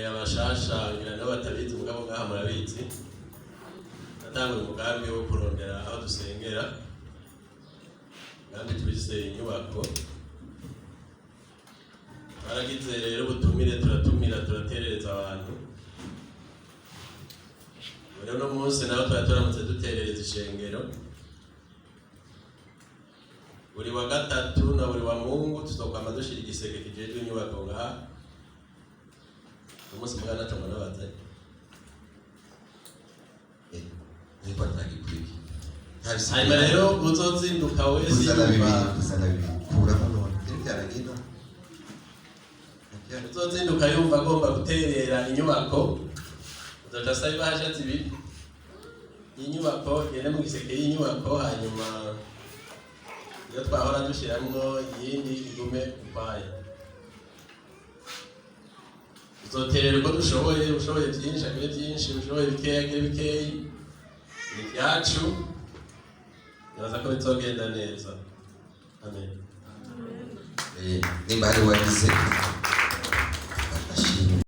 abashasha ngira nabo batabizi mugabo ngaha murabizi natanga umugambi wo kurondera aho dusengera kandi twise inyubako baragize rero butumire turaterereza abantu rero no munsi naho turamutse duterereza ishengero buri wa gatatu na buri wa Mungu tuzokwama dushira igiseke kijejwe inyubako ngaha umunsi mwana cyangwa nabaze niko ntagikwiriye hanyuma rero uzozinduka wese kuramo none byaragenda uzozinduka yumva agomba guterera inyubako uzoca asaba ibahasha zibiri inyubako igende mu giseke y'inyubako hanyuma iyo twahora dushiramwo iyindi igume ukwayo uzoterera uko dushoboye byinshi agire byinshi ushoboye bikeya agire bikeyi ni ibyacu nibaza ko bizogenda neza amen nimba ari wagize